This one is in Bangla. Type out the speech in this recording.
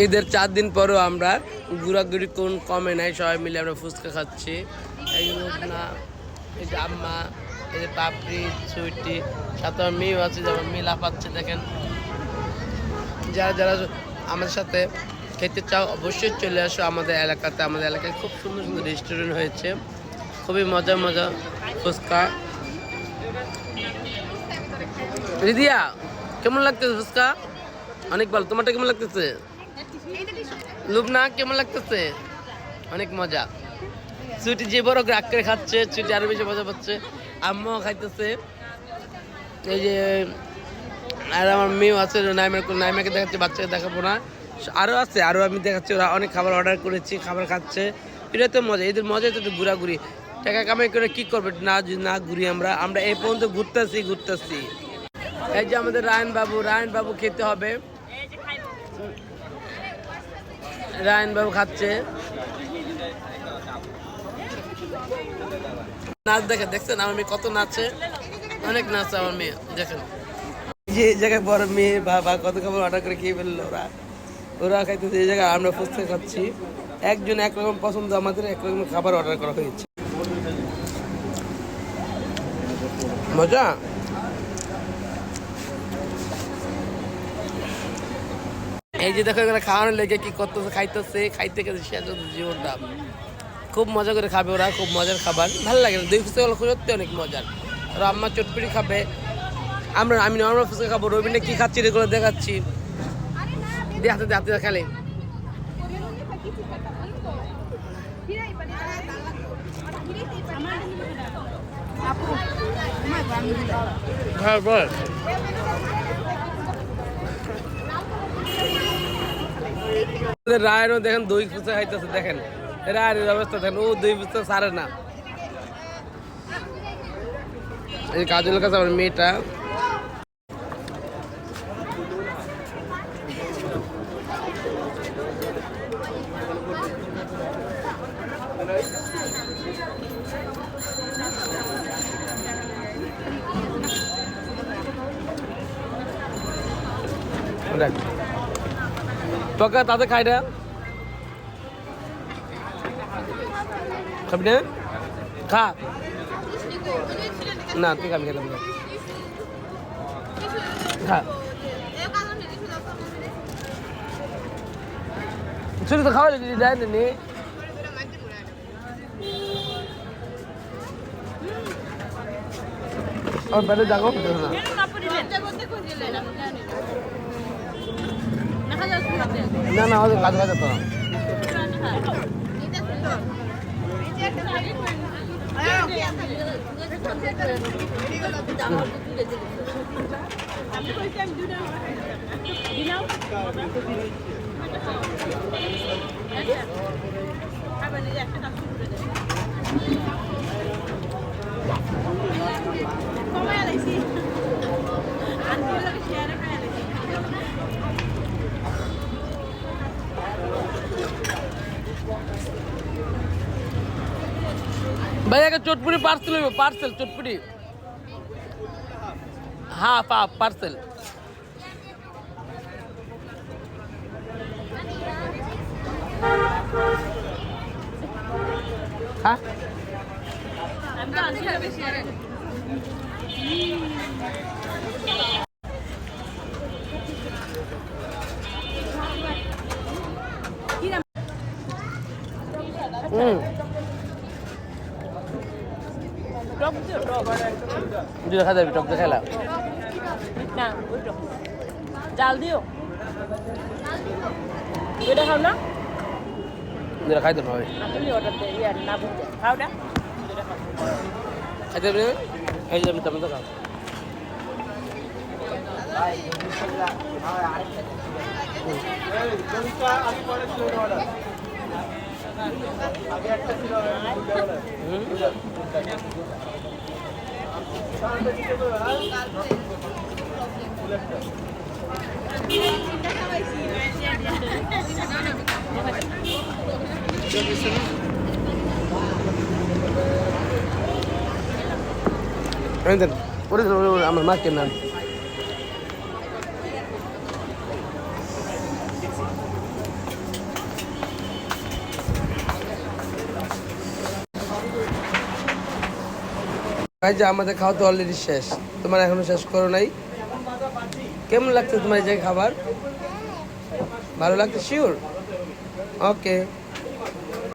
ঈদের 4 দিন পরও আমরা ঘোরাঘুরি কোন কমে নাই, সবাই মিলে আমরা ফুচকা খাচ্ছি। এই না, এই যে আম্মা, এই যে পাপড়ি, সুইটি, সাথে আমার মেয়েও আছে, যেমন মিলা পাচ্ছে। দেখেন, যারা যারা আমাদের সাথে খেতে চাও অবশ্যই চলে আসো আমাদের এলাকাতে। আমাদের এলাকায় খুব সুন্দর সুন্দর রেস্টুরেন্ট হয়েছে, খুবই মজা মজা ফুচকা। রিদিয়া, কেমন লাগতেছে ফুচকা? অনেক ভালো। তোমারটা কেমন লাগতেছে? লুবনা, কেমন লাগতেছে? অনেক মজা। সুইটি যে বড় গ্রাক করে খাচ্ছে, সুইটি আরো বেশি মজা পাচ্ছে। আম্মাও খাইতেছে, এই যে। আর আমার মেয়েও আছে, নাইমাকে দেখাচ্ছে, বাচ্চাকে দেখাবো না, আরও আছে, আরও আমি দেখাচ্ছি। ওরা অনেক খাবার অর্ডার করেছি, খাবার খাচ্ছে। এটা তো মজা, এদের মজা তো একটু ঘোরাঘুরি। টাকা কামাই করে কি করবে না, না ঘুরি আমরা এই পর্যন্ত ঘুরতেছি। এই যে আমাদের রায়ন বাবু খেতে হবে। রায়ন বাবু খাচ্ছে। নাচ দেখছেন আমার মেয়ে কত নাচে, অনেক নাচে আমার মেয়ে। দেখেন যে জায়গায় বড় মেয়ে বাবা কত খাবার অর্ডার করে খেয়ে ফেললো। ওরা খাইতেছে, এই জায়গায় আমরা ফুচকা খাচ্ছি। একজন একরকম পছন্দ, আমাদের একরকম খাবার অর্ডার করা হয়েছে। মজা। এই যে দেখো, এখানে খাওয়ানোর লেগে কি করতেছে, খাইতে শেষ হচ্ছে জীবনটা। খুব মজা করে খাবে ওরা, খুব মজার খাবার, ভালো লাগে। দই ফুচকা সত্যি অনেক মজার। আর আম্মা চটপটি খাবে, আমি নর্মাল ফুচকা খাবো। রবিনে কি খাচ্ছি এগুলো দেখাচ্ছি। হাতে খেলে রায়নও দেখেন দই ফুচকা খাইতেছে। দেখেন রায়নের অবস্থা দেখেন, ও দই ফুচকা ছাড়ে না। এই কাজলের কাছে আমার মেয়েটা। তোকে তাতে খাই না, খাবি না? খা না, তুই খাবি, খেলাম না, খা। শুধু তো খাওয়া দেয় নি। আমার পেটে জাগো না, না আমাদের কাজ কাজ তো ভাই। একটা চটপুরি পার্সেল হইব, পার্সেল চটপুরি। হ্যাঁ পার্সেল। হ্যাঁ দেখা যাবে, টক দেখালা না, জাল দিও, এটা খাও না, খাইতে হবে, খাইতে হবে। এই যে আমি তো খাও। আমার মা কেন ভাই যে আমাদের খাওয়া তো অলরেডি শেষ, তোমার এখনো শেষ করো নাই। কেমন লাগছে তোমার এই যে খাবার? ভালো লাগছে শিওর? ওকে।